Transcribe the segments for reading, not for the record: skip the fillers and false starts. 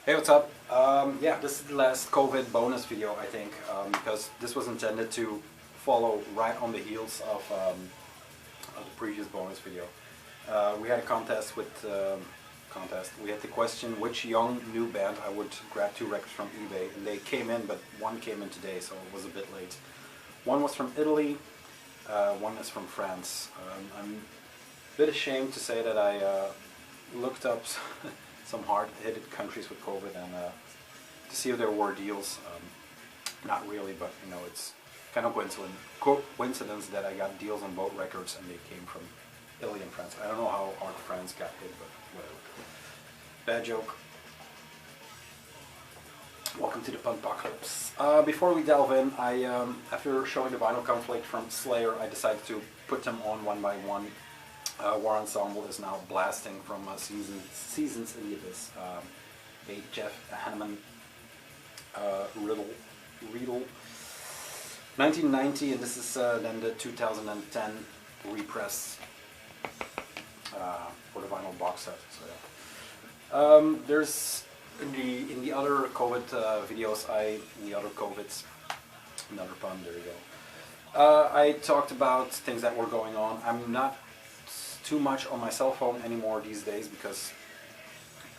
Hey, what's up? Yeah, this is the last COVID bonus video, I think, because this was intended to follow right on the heels of the previous bonus video. We had a contest with we had the question which young new band I would grab 2 records from eBay, and they came in, but one came in today, so it was a bit late. One was from Italy, one is from France. I'm a bit ashamed to say that I looked up some hard-hit countries with COVID and to see if there were deals. Not really, but you know, it's kind of coincidence that I got deals on both records and they came from Italy and France. I don't know how hard France got hit, but whatever. Bad joke. Welcome to the Punkpocalypse. Before we delve in, after showing the vinyl conflict from Slayer, I decided to put them on one by one. War Ensemble is now blasting from Seasons in the Abyss. A Jeff Hanneman Riddle 1990, and this is then the 2010 repress for the vinyl box set. So yeah. There's in the other COVID videos, in the other COVIDs, another pun, there you go. I talked about things that were going on. I'm not too much on my cell phone anymore these days because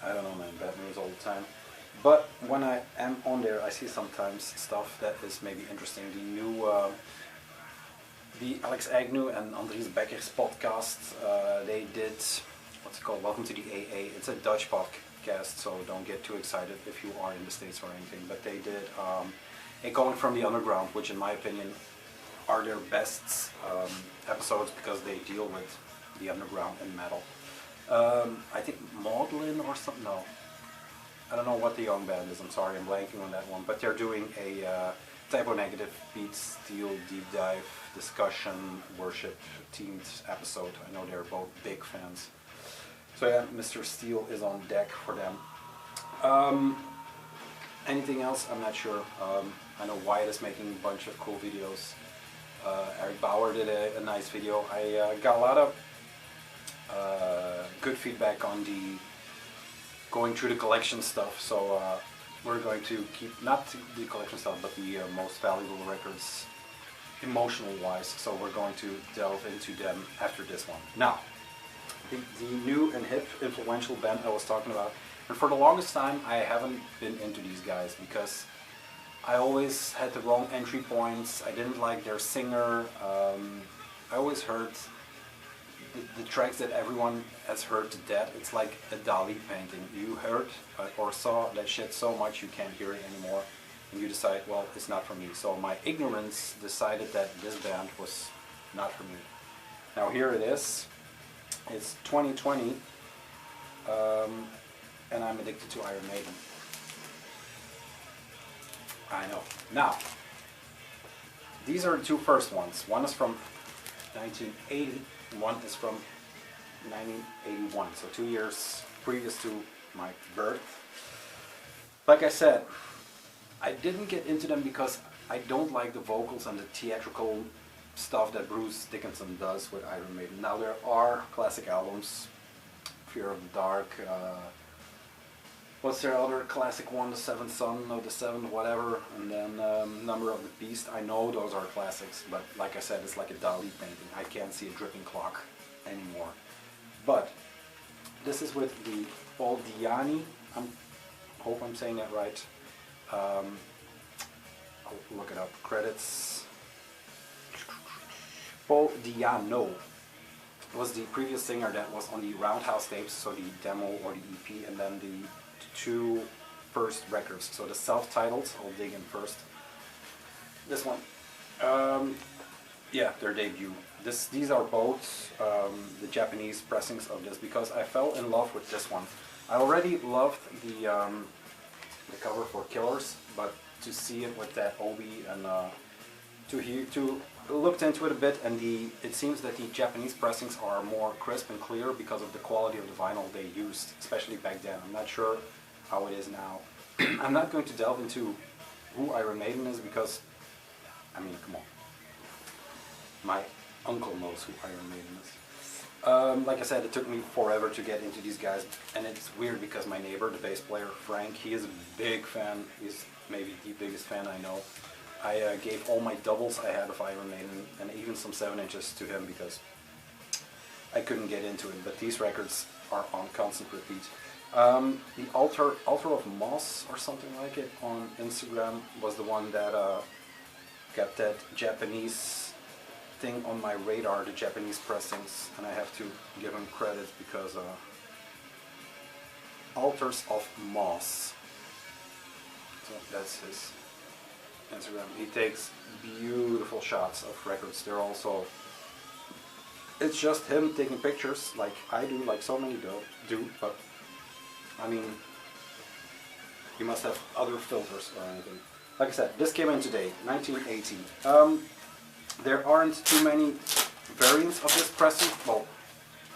I don't know, man, bad news all the time. But when I am on there, I see sometimes stuff that is maybe interesting. The new, the Alex Agnew and Andries Becker's podcast, they did, what's it called? Welcome to the AA. It's a Dutch podcast, so don't get too excited if you are in the States or anything. But they did a Calling from the Underground, which in my opinion are their best episodes because they deal with the underground and metal. I think Maudlin or something, no. I don't know what the young band is, I'm sorry, I'm blanking on that one. But they're doing a Typo Negative Beat Steel deep dive discussion worship themed episode. I know they're both big fans. So yeah, Mr. Steele is on deck for them. Anything else? I'm not sure. I know Wyatt is making a bunch of cool videos. Eric Bauer did a nice video. I got a lot of good feedback on the going through the collection stuff, so we're going to keep, not the collection stuff, but the most valuable records emotional wise, so we're going to delve into them after this one. Now, the new and hip influential band I was talking about, and for the longest time I haven't been into these guys because I always had the wrong entry points. I didn't like their singer. I always heard the tracks that everyone has heard to death. It's like a Dali painting. You heard or saw that shit so much you can't hear it anymore, and you decide, well, it's not for me. So my ignorance decided that this band was not for me. Now here it is. It's 2020, and I'm addicted to Iron Maiden. I know. Now, these are the 2 first ones. One is from 1980. One is from 1981, so 2 years previous to my birth. Like I said, I didn't get into them because I don't like the vocals and the theatrical stuff that Bruce Dickinson does with Iron Maiden. Now there are classic albums, Fear of the Dark, what's their other classic one, The Seventh Son of the Seventh, whatever, and then Number of the Beast. I know those are classics, but like I said, it's like a Dali painting. I can't see a dripping clock anymore. But this is with the Paul Diani. I hope I'm saying that right. I'll look it up. Credits. Paul Diano was the previous singer that was on the Roundhouse tapes, so the demo or the EP, and then the 2 first records. So the self-titled, I'll dig in first. This one, yeah, their debut. These are both the Japanese pressings of this because I fell in love with this one. I already loved the cover for Killers, but to see it with that obi and to looked into it a bit, and it seems that the Japanese pressings are more crisp and clear because of the quality of the vinyl they used, especially back then. I'm not sure how it is now. I'm not going to delve into who Iron Maiden is because, I mean, come on. My uncle knows who Iron Maiden is. Like I said, it took me forever to get into these guys, and it's weird because my neighbor, the bass player, Frank, he is a big fan. He's maybe the biggest fan I know. I gave all my doubles I had of Iron Maiden, and even some 7-inches to him because I couldn't get into it, but these records are on constant repeat. The Altar of Moss, or something like it, on Instagram was the one that got that Japanese thing on my radar, the Japanese pressings, and I have to give him credit because Altars of Moss, so that's his Instagram. He takes beautiful shots of records. They're also, it's just him taking pictures like I do, like so many do, but I mean, you must have other filters or anything. Like I said, this came in today, 1980. There aren't too many variants of this pressing. Well,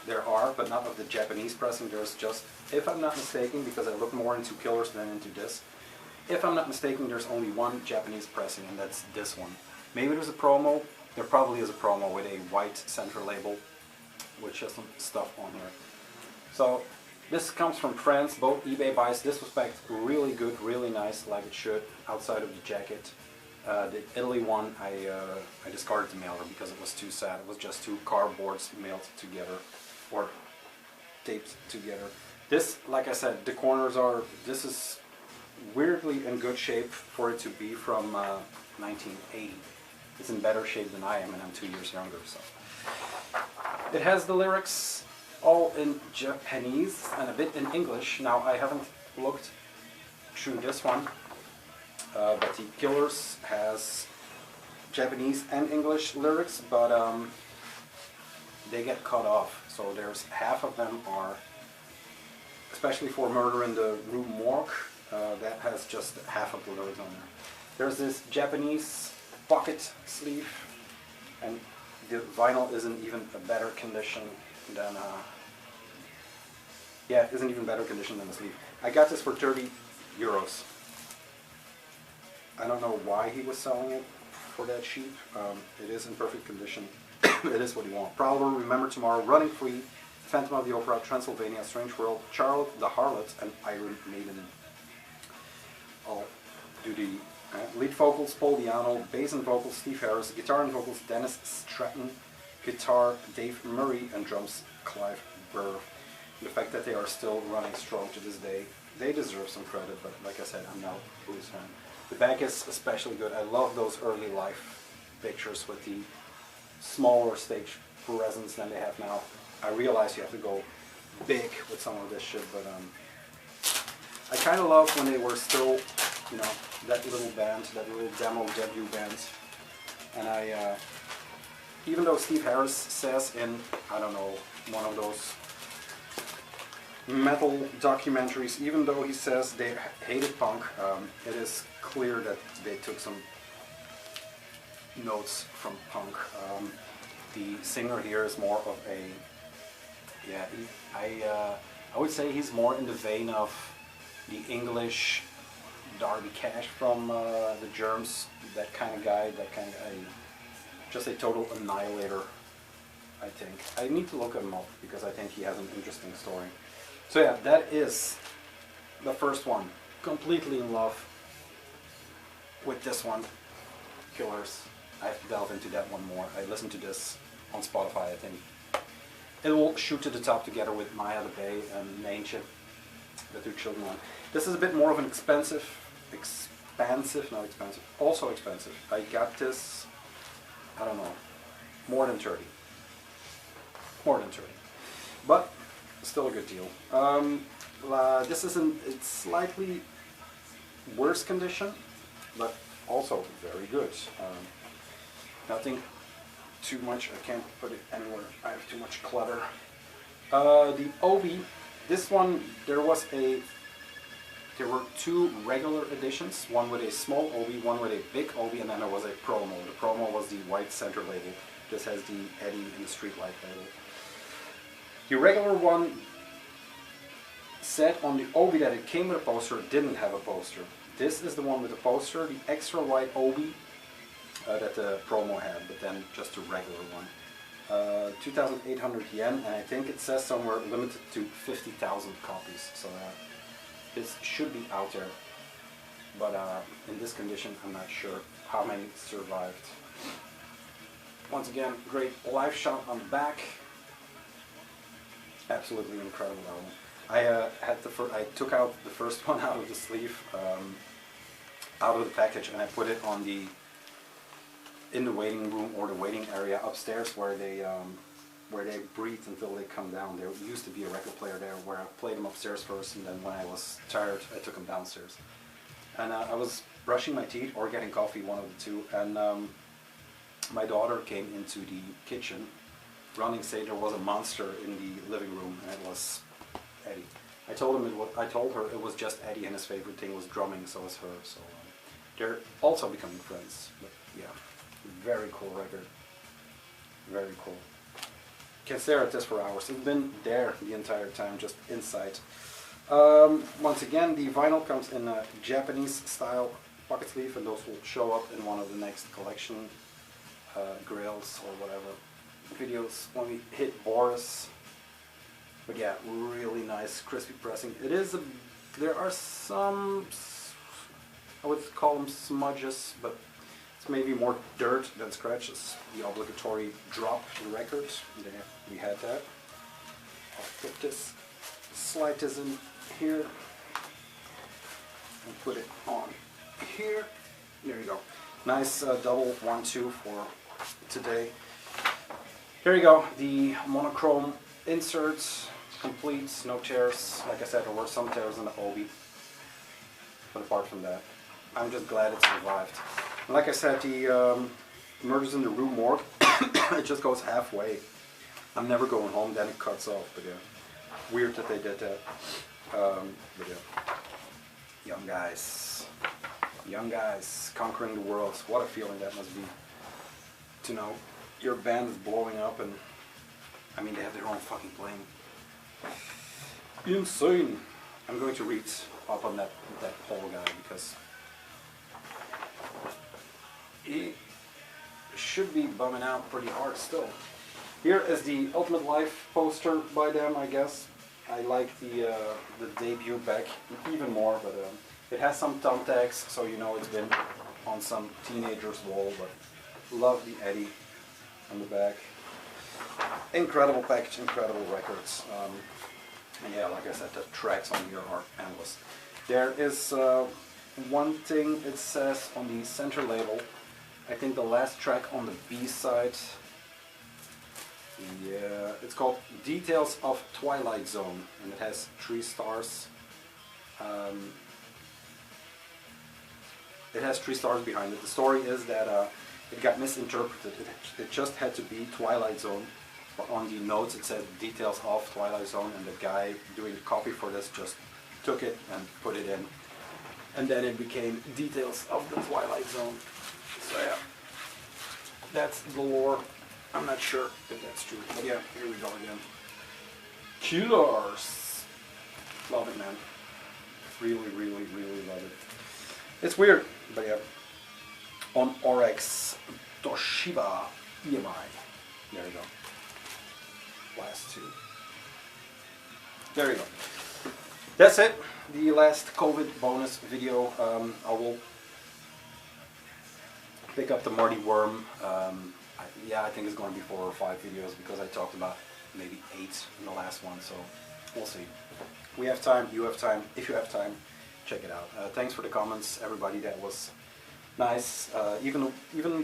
there are, but not of the Japanese pressing. There's just, if I'm not mistaken, because I look more into Killers than into this, if I'm not mistaken, there's only one Japanese pressing, and that's this one. Maybe there's a promo. There probably is a promo with a white center label, with just some stuff on here. So this comes from France. Both eBay buys. This was packed really good, really nice, like it should, outside of the jacket. The Italy one, I discarded the mailer because it was too sad. It was just two cardboards mailed together, or taped together. This, like I said, the corners are, this is weirdly in good shape for it to be from 1980. It's in better shape than I am, and I'm 2 years younger, so. It has the lyrics all in Japanese and a bit in English. Now, I haven't looked through this one, but the Killers has Japanese and English lyrics, but they get cut off. So there's half of them are, especially for Murder in the Rue Morgue, that has just half of the lyrics on there. There's this Japanese pocket sleeve, and the vinyl isn't even a better condition than isn't even better condition than the sleeve. I got this for 30 euros. I don't know why he was selling it for that cheap. It is in perfect condition. It is what you want. Prowler, Remember Tomorrow, Running Free, Phantom of the Opera, Transylvania, Strange World, Charlotte the Harlot, and Iron Maiden. I'll do the lead vocals, Paul Diano, bass and vocals, Steve Harris, guitar and vocals, Dennis Stratton, guitar, Dave Murray, and drums, Clive Burr. The fact that they are still running strong to this day, they deserve some credit, but like I said, I'm not a blues fan. The back is especially good. I love those early life pictures with the smaller stage presence than they have now. I realize you have to go big with some of this shit, but I kind of love when they were still, you know, that little band, that little demo debut band. And even though Steve Harris says in, I don't know, one of those metal documentaries, even though he says they hated punk, it is clear that they took some notes from punk. The singer here is more of a, I would say he's more in the vein of the English Darby Cash from the Germs, that kind of guy, just a total annihilator, I think. I need to look him up because I think he has an interesting story. So yeah, that is the first one. Completely in love with this one, Killers. I have to delve into that one more. I listened to this on Spotify, I think. It will shoot to the top together with Maya the Bay and Mainship, the two children one. This is a bit more of an also expensive. I got this, I don't know, more than 30. More than 30. But still a good deal. This is in it's slightly worse condition, but also very good. Nothing too much. I can't put it anywhere. I have too much clutter. The Obi, this one there were two regular editions, one with a small Obi, one with a big Obi, and then there was a promo. The promo was the white center label. This has the Eddie and the Streetlight label. The regular one said on the Obi that it came with a poster, didn't have a poster. This is the one with the poster, the extra wide Obi that the promo had, but then just a regular one. 2,800 yen, and I think it says somewhere limited to 50,000 copies, so this should be out there, but in this condition I'm not sure how many survived. Once again, great live shot on the back. Absolutely incredible album. I took out the first one out of the sleeve, out of the package, and I put it on in the waiting room or the waiting area upstairs where they breathe until they come down. There used to be a record player there where I played them upstairs first, and then when I was tired I took them downstairs. And I was brushing my teeth or getting coffee, one of the two, and my daughter came into the kitchen running, saying there was a monster in the living room, and it was Eddie. I told her it was just Eddie, and his favorite thing was drumming, so was her. So they're also becoming friends. But yeah, very cool record. Very cool. Can stare at this for hours. It's been there the entire time, just inside. Once again, the vinyl comes in a Japanese style pocket sleeve, and those will show up in one of the next collection grills or whatever videos when we hit Boris. But yeah, really nice crispy pressing. It is there are some, I would call them smudges, but it's maybe more dirt than scratches. The obligatory drop record. There we had that. I'll put this, slide this in here and put it on here. There you go. Nice double 1-2 for today. Here you go, the monochrome inserts, complete, no tears. Like I said, there were some tears in the obi, but apart from that, I'm just glad it survived. And like I said, the Murders in the Rue Morgue, it just goes halfway. I'm never going home, then it cuts off, but yeah, weird that they did that. But yeah, young guys conquering the world. What a feeling that must be, to know your band is blowing up, and I mean they have their own fucking plane. Insane. I'm going to read up on that Paul guy, because he should be bumming out pretty hard still. Here is the Ultimate Life poster by them, I guess. I like the debut back even more, but it has some thumbtacks, so you know it's been on some teenager's wall, but love the Eddie on the back. Incredible package, incredible records. And yeah, like I said, the tracks on here are endless. There is one thing it says on the center label. I think the last track on the B side. Yeah, it's called Details of Twilight Zone, and it has 3 stars. It has 3 stars behind it. The story is that it got misinterpreted. It just had to be Twilight Zone, but on the notes it said Details of Twilight Zone, and the guy doing the copy for this just took it and put it in, and then it became Details of the Twilight Zone. So yeah, that's the lore. I'm not sure if that's true, but yeah, here we go again. Killers! Love it, man. Really, really, really love it. It's weird, but yeah. On Oryx, Toshiba EMI. There you go. Last 2. There you go. That's it. The last COVID bonus video. I will pick up the Marty Worm. Yeah, I think it's going to be 4 or 5 videos, because I talked about maybe 8 in the last one, so we'll see. We have time, you have time. If you have time, check it out. Thanks for the comments, everybody. That was nice. Even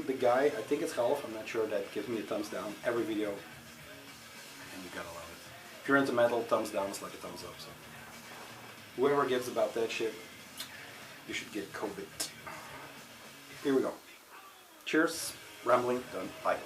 the guy, I think it's Ralph, I'm not sure, that gives me a thumbs down every video, and you gotta love it. If you're into metal, thumbs down is like a thumbs up. So whoever gives about that shit, you should get COVID. Here we go. Cheers. Rambling done. Bye.